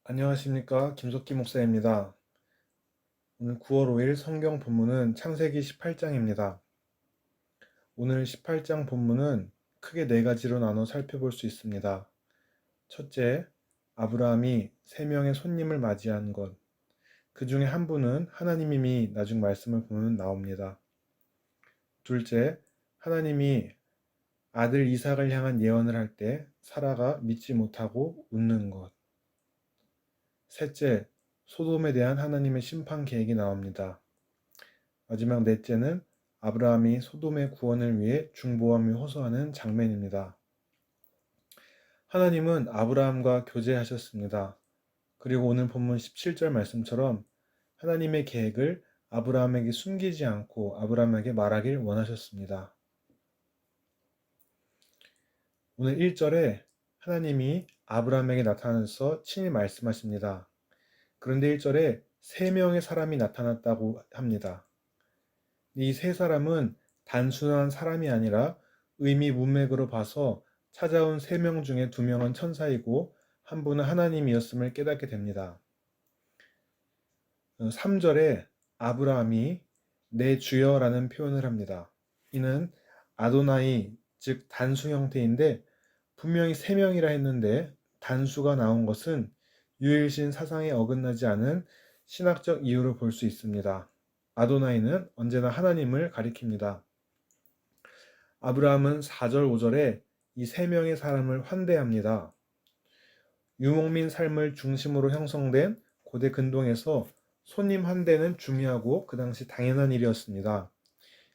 안녕하십니까, 김석기 목사입니다. 오늘 9월 5일 성경 본문은 창세기 18장입니다. 오늘 18장 본문은 크게 네 가지로 나눠 살펴볼 수 있습니다. 첫째, 아브라함이 세 명의 손님을 맞이한 것. 그 중에 한 분은 하나님이 나중 말씀을 보면 나옵니다. 둘째, 하나님이 아들 이삭을 향한 예언을 할 때 사라가 믿지 못하고 웃는 것. 셋째, 소돔에 대한 하나님의 심판 계획이 나옵니다. 마지막 넷째는 아브라함이 소돔의 구원을 위해 중보하며 호소하는 장면입니다. 하나님은 아브라함과 교제하셨습니다. 그리고 오늘 본문 17절 말씀처럼 하나님의 계획을 아브라함에게 숨기지 않고 아브라함에게 말하길 원하셨습니다. 오늘 1절에 하나님이 아브라함에게 나타나서 친히 말씀하십니다. 그런데 1절에 세 명의 사람이 나타났다고 합니다. 이 세 사람은 단순한 사람이 아니라 의미 문맥으로 봐서 찾아온 세 명 중에 두 명은 천사이고 한 분은 하나님이었음을 깨닫게 됩니다. 3절에 아브라함이 내 주여라는 표현을 합니다. 이는 아도나이, 즉 단수 형태인데 분명히 세 명이라 했는데 단수가 나온 것은 유일신 사상에 어긋나지 않은 신학적 이유를 볼 수 있습니다. 아도나이는 언제나 하나님을 가리킵니다. 아브라함은 4절, 5절에 이 세 명의 사람을 환대합니다. 유목민 삶을 중심으로 형성된 고대 근동에서 손님 환대는 중요하고 그 당시 당연한 일이었습니다.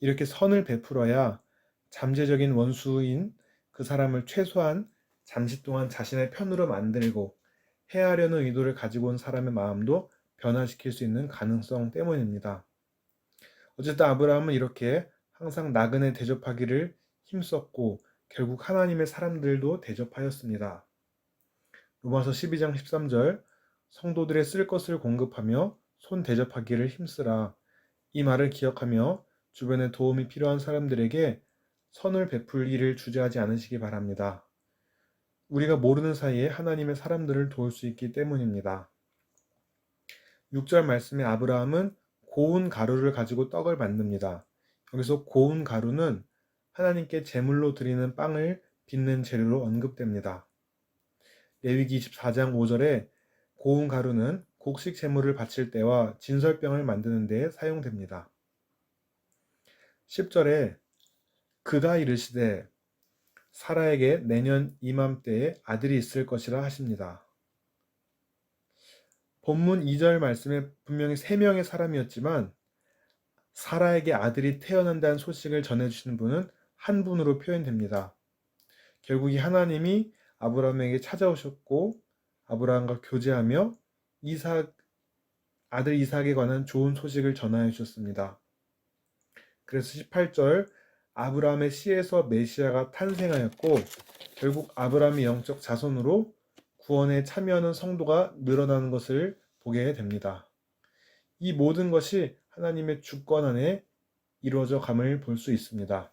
이렇게 선을 베풀어야 잠재적인 원수인 그 사람을 최소한 잠시 동안 자신의 편으로 만들고 해하려는 의도를 가지고 온 사람의 마음도 변화시킬 수 있는 가능성 때문입니다. 어쨌든 아브라함은 이렇게 항상 나그네 대접하기를 힘썼고 결국 하나님의 사람들도 대접하였습니다. 로마서 12장 13절 성도들의 쓸 것을 공급하며 손 대접하기를 힘쓰라. 이 말을 기억하며 주변에 도움이 필요한 사람들에게 선을 베풀 일을 주저하지 않으시기 바랍니다. 우리가 모르는 사이에 하나님의 사람들을 도울 수 있기 때문입니다. 6절 말씀에 아브라함은 고운 가루를 가지고 떡을 만듭니다. 여기서 고운 가루는 하나님께 제물로 드리는 빵을 빚는 재료로 언급됩니다. 레위기 24장 5절에 고운 가루는 곡식 제물을 바칠 때와 진설병을 만드는 데 사용됩니다. 10절에 그가 이르시되 사라에게 내년 이맘때에 아들이 있을 것이라 하십니다. 본문 2절 말씀에 분명히 3명의 사람이었지만 사라에게 아들이 태어난다는 소식을 전해주시는 분은 한 분으로 표현됩니다. 결국 이 하나님이 아브라함에게 찾아오셨고 아브라함과 교제하며 아들 이삭에 관한 좋은 소식을 전하여 주셨습니다. 그래서 18절 아브라함의 씨에서 메시아가 탄생하였고 결국 아브라함의 영적 자손으로 구원에 참여하는 성도가 늘어나는 것을 보게 됩니다. 이 모든 것이 하나님의 주권 안에 이루어져 감을 볼 수 있습니다.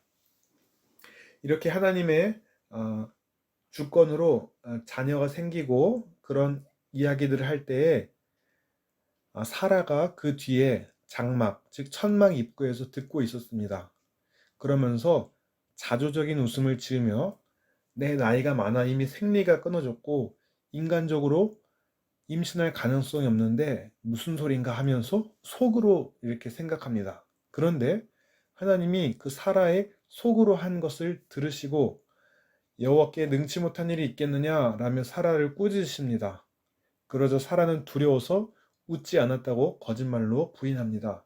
이렇게 하나님의 주권으로 자녀가 생기고 그런 이야기들을 할 때에 사라가 그 뒤에 장막, 즉 천막 입구에서 듣고 있었습니다. 그러면서 자조적인 웃음을 지으며 내 나이가 많아 이미 생리가 끊어졌고 인간적으로 임신할 가능성이 없는데 무슨 소린가 하면서 속으로 이렇게 생각합니다. 그런데 하나님이 그 사라의 속으로 한 것을 들으시고 여호와께 능치 못한 일이 있겠느냐라며 사라를 꾸짖으십니다. 그러자 사라는 두려워서 웃지 않았다고 거짓말로 부인합니다.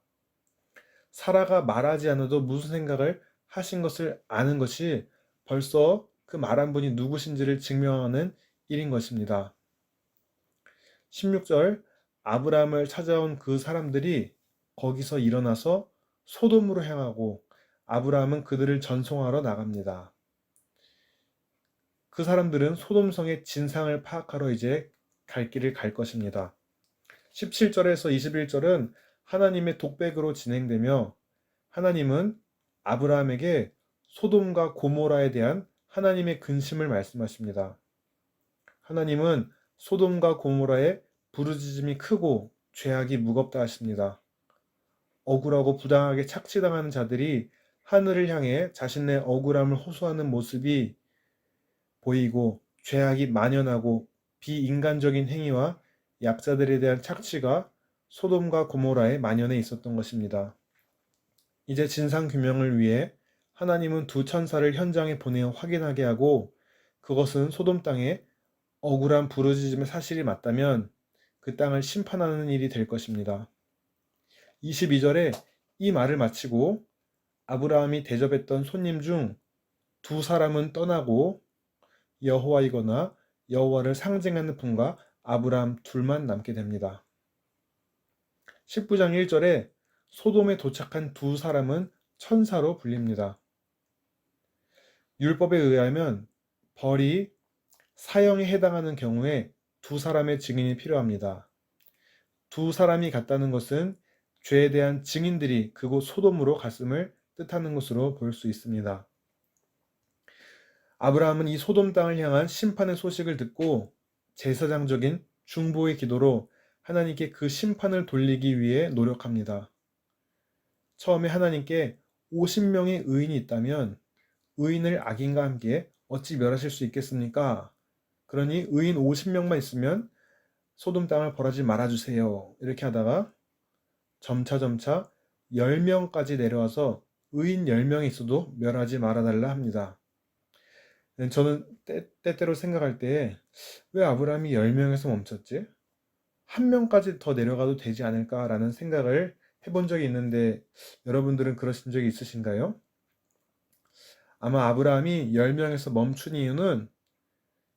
사라가 말하지 않아도 무슨 생각을 하신 것을 아는 것이 벌써 그 말한 분이 누구신지를 증명하는 일인 것입니다. 16절 아브라함을 찾아온 그 사람들이 거기서 일어나서 소돔으로 향하고 아브라함은 그들을 전송하러 나갑니다. 그 사람들은 소돔성의 진상을 파악하러 이제 갈 길을 갈 것입니다. 17절에서 21절은 하나님의 독백으로 진행되며 하나님은 아브라함에게 소돔과 고모라에 대한 하나님의 근심을 말씀하십니다. 하나님은 소돔과 고모라의 부르짖음이 크고 죄악이 무겁다 하십니다. 억울하고 부당하게 착취당하는 자들이 하늘을 향해 자신의 억울함을 호소하는 모습이 보이고 죄악이 만연하고 비인간적인 행위와 약자들에 대한 착취가 소돔과 고모라에 만연해 있었던 것입니다. 이제 진상규명을 위해 하나님은 두 천사를 현장에 보내어 확인하게 하고 그것은 소돔 땅에 억울한 부르짖음의 사실이 맞다면 그 땅을 심판하는 일이 될 것입니다. 22절에 이 말을 마치고 아브라함이 대접했던 손님 중 두 사람은 떠나고 여호와이거나 여호와를 상징하는 분과 아브라함 둘만 남게 됩니다. 19장 1절에 소돔에 도착한 두 사람은 천사로 불립니다. 율법에 의하면 벌이 사형에 해당하는 경우에 두 사람의 증인이 필요합니다. 두 사람이 갔다는 것은 죄에 대한 증인들이 그곳 소돔으로 갔음을 뜻하는 것으로 볼 수 있습니다. 아브라함은 이 소돔 땅을 향한 심판의 소식을 듣고 제사장적인 중보의 기도로 하나님께 그 심판을 돌리기 위해 노력합니다. 처음에 하나님께 50명의 의인이 있다면 의인을 악인과 함께 어찌 멸하실 수 있겠습니까? 그러니 의인 50명만 있으면 소돔 땅을 벌하지 말아주세요. 이렇게 하다가 점차 10명까지 내려와서 의인 10명이 있어도 멸하지 말아달라 합니다. 저는 때때로 생각할 때 왜 아브라함이 10명에서 멈췄지? 한 명까지 더 내려가도 되지 않을까라는 생각을 해본 적이 있는데 여러분들은 그러신 적이 있으신가요? 아마 아브라함이 10명에서 멈춘 이유는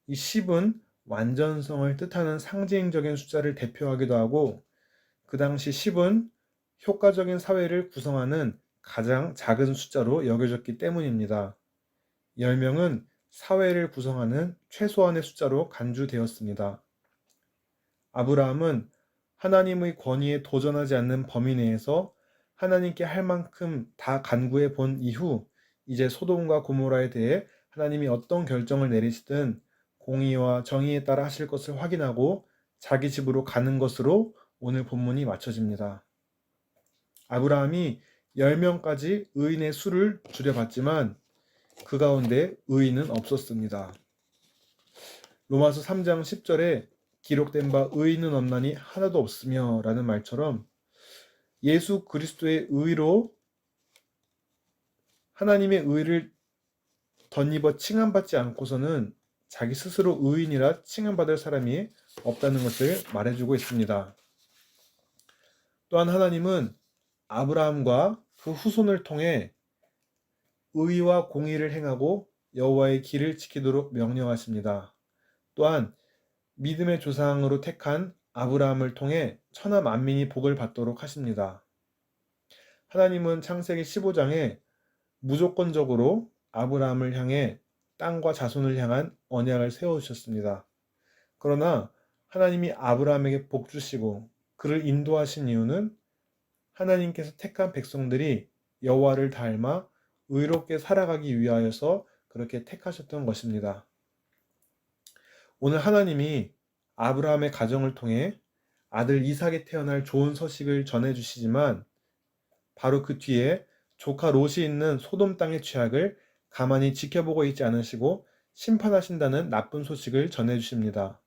이 10은 완전성을 뜻하는 상징적인 숫자를 대표하기도 하고 그 당시 10은 효과적인 사회를 구성하는 가장 작은 숫자로 여겨졌기 때문입니다. 10명은 사회를 구성하는 최소한의 숫자로 간주되었습니다. 아브라함은 하나님의 권위에 도전하지 않는 범위 내에서 하나님께 할 만큼 다 간구해 본 이후 이제 소돔과 고모라에 대해 하나님이 어떤 결정을 내리시든 공의와 정의에 따라 하실 것을 확인하고 자기 집으로 가는 것으로 오늘 본문이 맞춰집니다. 아브라함이 10명까지 의인의 수를 줄여봤지만 그 가운데 의인은 없었습니다. 로마서 3장 10절에 기록된 바 의인은 없나니 하나도 없으며 라는 말처럼 예수 그리스도의 의로 하나님의 의를 덧입어 칭함받지 않고서는 자기 스스로 의인이라 칭함받을 사람이 없다는 것을 말해주고 있습니다. 또한 하나님은 아브라함과 그 후손을 통해 의와 공의를 행하고 여호와의 길을 지키도록 명령하십니다. 또한 믿음의 조상으로 택한 아브라함을 통해 천하 만민이 복을 받도록 하십니다. 하나님은 창세기 15장에 무조건적으로 아브라함을 향해 땅과 자손을 향한 언약을 세워주셨습니다. 그러나 하나님이 아브라함에게 복 주시고 그를 인도하신 이유는 하나님께서 택한 백성들이 여호와를 닮아 의롭게 살아가기 위하여서 그렇게 택하셨던 것입니다. 오늘 하나님이 아브라함의 가정을 통해 아들 이삭에 태어날 좋은 소식을 전해주시지만 바로 그 뒤에 조카 롯이 있는 소돔 땅의 죄악을 가만히 지켜보고 있지 않으시고 심판하신다는 나쁜 소식을 전해주십니다.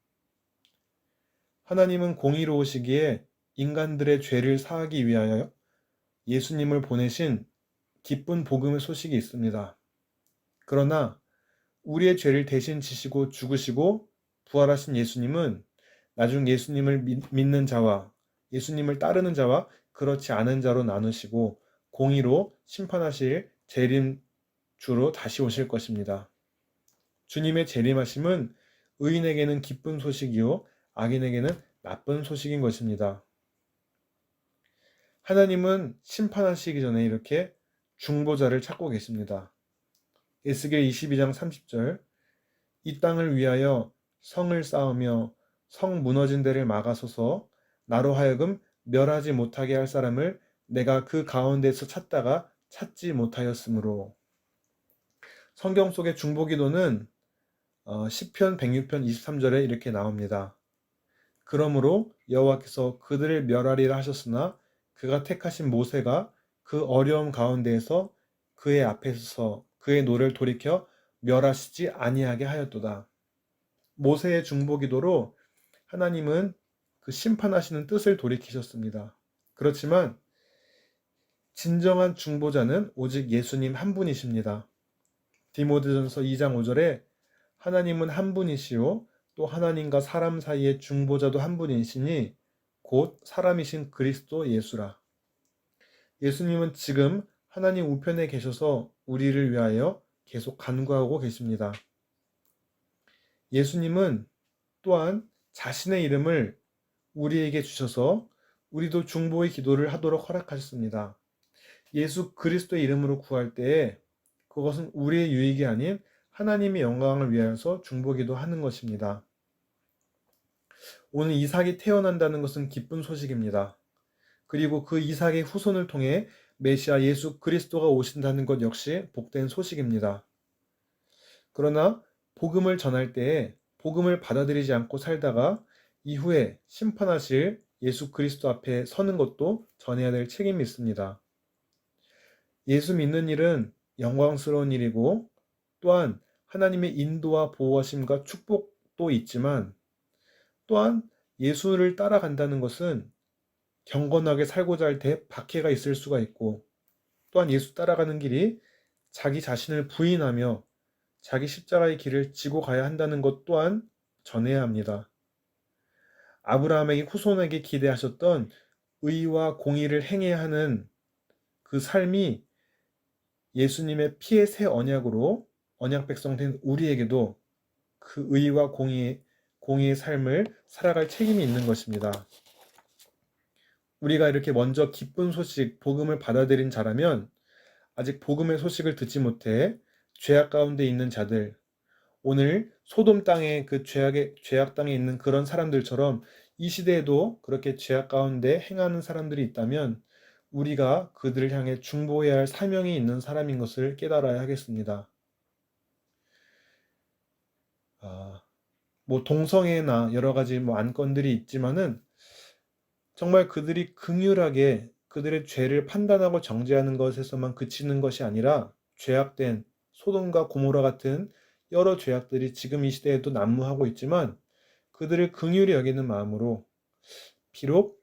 하나님은 공의로우시기에 인간들의 죄를 사하기 위하여 예수님을 보내신 기쁜 복음의 소식이 있습니다. 그러나 우리의 죄를 대신 지시고 죽으시고 부활하신 예수님은 나중 예수님을 믿는 자와 예수님을 따르는 자와 그렇지 않은 자로 나누시고 공의로 심판하실 재림주로 다시 오실 것입니다. 주님의 재림하심은 의인에게는 기쁜 소식이요 악인에게는 나쁜 소식인 것입니다. 하나님은 심판하시기 전에 이렇게 중보자를 찾고 계십니다. 에스겔 22장 30절 이 땅을 위하여 성을 쌓으며 성 무너진 데를 막아서서 나로 하여금 멸하지 못하게 할 사람을 내가 그 가운데서 찾다가 찾지 못하였으므로. 성경 속의 중보기도는 시편 106편 23절에 이렇게 나옵니다. 그러므로 여호와께서 그들을 멸하리라 하셨으나 그가 택하신 모세가 그 어려움 가운데에서 그의 앞에 서서 그의 노를 돌이켜 멸하시지 아니하게 하였도다. 모세의 중보기도로 하나님은 그 심판하시는 뜻을 돌이키셨습니다. 그렇지만 진정한 중보자는 오직 예수님 한 분이십니다. 디모데전서 2장 5절에 하나님은 한 분이시요 또 하나님과 사람 사이의 중보자도 한 분이시니 곧 사람이신 그리스도 예수라. 예수님은 지금 하나님 우편에 계셔서 우리를 위하여 계속 간구하고 계십니다. 예수님은 또한 자신의 이름을 우리에게 주셔서 우리도 중보의 기도를 하도록 허락하셨습니다. 예수 그리스도의 이름으로 구할 때에 그것은 우리의 유익이 아닌 하나님의 영광을 위하여서 중보기도 하는 것입니다. 오늘 이삭이 태어난다는 것은 기쁜 소식입니다. 그리고 그 이삭의 후손을 통해 메시아 예수 그리스도가 오신다는 것 역시 복된 소식입니다. 그러나 복음을 전할 때에 복음을 받아들이지 않고 살다가 이후에 심판하실 예수 그리스도 앞에 서는 것도 전해야 될 책임이 있습니다. 예수 믿는 일은 영광스러운 일이고 또한 하나님의 인도와 보호하심과 축복도 있지만 또한 예수를 따라간다는 것은 경건하게 살고자 할 때 박해가 있을 수가 있고 또한 예수 따라가는 길이 자기 자신을 부인하며 자기 십자가의 길을 지고 가야 한다는 것 또한 전해야 합니다. 아브라함에게 후손에게 기대하셨던 의와 공의를 행해야 하는 그 삶이 예수님의 피의 새 언약으로 언약 백성 된 우리에게도 그 의와 공의의 삶을 살아갈 책임이 있는 것입니다. 우리가 이렇게 먼저 기쁜 소식, 복음을 받아들인 자라면 아직 복음의 소식을 듣지 못해 죄악 가운데 있는 자들, 오늘 소돔 땅에 그 죄악 땅에 있는 그런 사람들처럼 이 시대에도 그렇게 죄악 가운데 행하는 사람들이 있다면 우리가 그들을 향해 중보해야 할 사명이 있는 사람인 것을 깨달아야 하겠습니다. 동성애나 여러 가지 안건들이 있지만은 정말 그들이 긍휼하게 그들의 죄를 판단하고 정죄하는 것에서만 그치는 것이 아니라 죄악된 소돔과 고모라 같은 여러 죄악들이 지금 이 시대에도 난무하고 있지만 그들을 긍휼히 여기는 마음으로 비록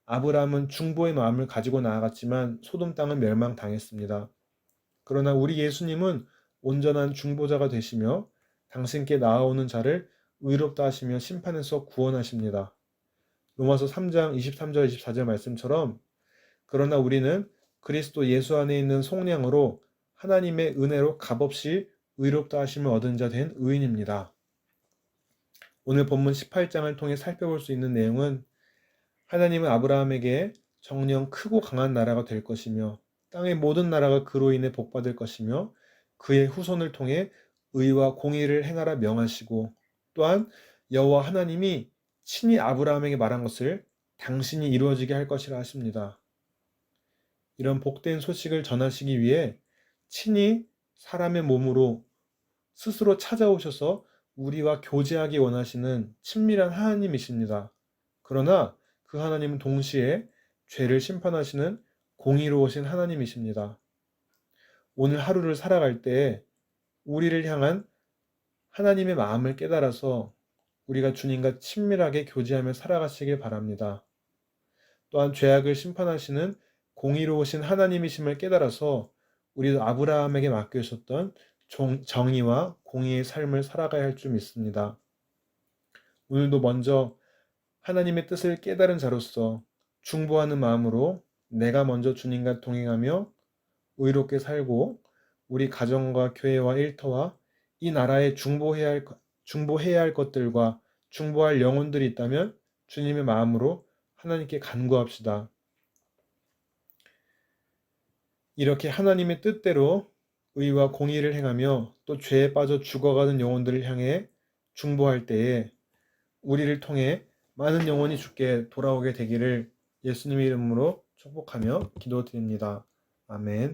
아브라함은 중보의 마음을 가지고 나아갔지만 소돔 땅은 멸망당했습니다. 그러나 우리 예수님은 온전한 중보자가 되시며 당신께 나아오는 자를 의롭다 하시며 심판에서 구원하십니다. 로마서 3장 23절 24절 말씀처럼 그러나 우리는 그리스도 예수 안에 있는 속량으로 하나님의 은혜로 값없이 의롭다 하심을 얻은 자 된 의인입니다. 오늘 본문 18장을 통해 살펴볼 수 있는 내용은 하나님은 아브라함에게 정령 크고 강한 나라가 될 것이며 땅의 모든 나라가 그로 인해 복받을 것이며 그의 후손을 통해 의와 공의를 행하라 명하시고 또한 여호와 하나님이 친히 아브라함에게 말한 것을 당신이 이루어지게 할 것이라 하십니다. 이런 복된 소식을 전하시기 위해 친히 사람의 몸으로 스스로 찾아오셔서 우리와 교제하기 원하시는 친밀한 하나님이십니다. 그러나 그 하나님은 동시에 죄를 심판하시는 공의로우신 하나님이십니다. 오늘 하루를 살아갈 때 우리를 향한 하나님의 마음을 깨달아서 우리가 주님과 친밀하게 교제하며 살아가시길 바랍니다. 또한 죄악을 심판하시는 공의로우신 하나님이심을 깨달아서 우리도 아브라함에게 맡겨주셨던 정의와 공의의 삶을 살아가야 할 줄 믿습니다. 오늘도 먼저 하나님의 뜻을 깨달은 자로서 중보하는 마음으로 내가 먼저 주님과 동행하며 의롭게 살고 우리 가정과 교회와 일터와 이 나라에 중보해야 할 것들과 중보할 영혼들이 있다면 주님의 마음으로 하나님께 간구합시다. 이렇게 하나님의 뜻대로 의와 공의를 행하며 또 죄에 빠져 죽어가는 영혼들을 향해 중보할 때에 우리를 통해 많은 영혼이 주께 돌아오게 되기를 예수님의 이름으로 축복하며 기도드립니다. 아멘.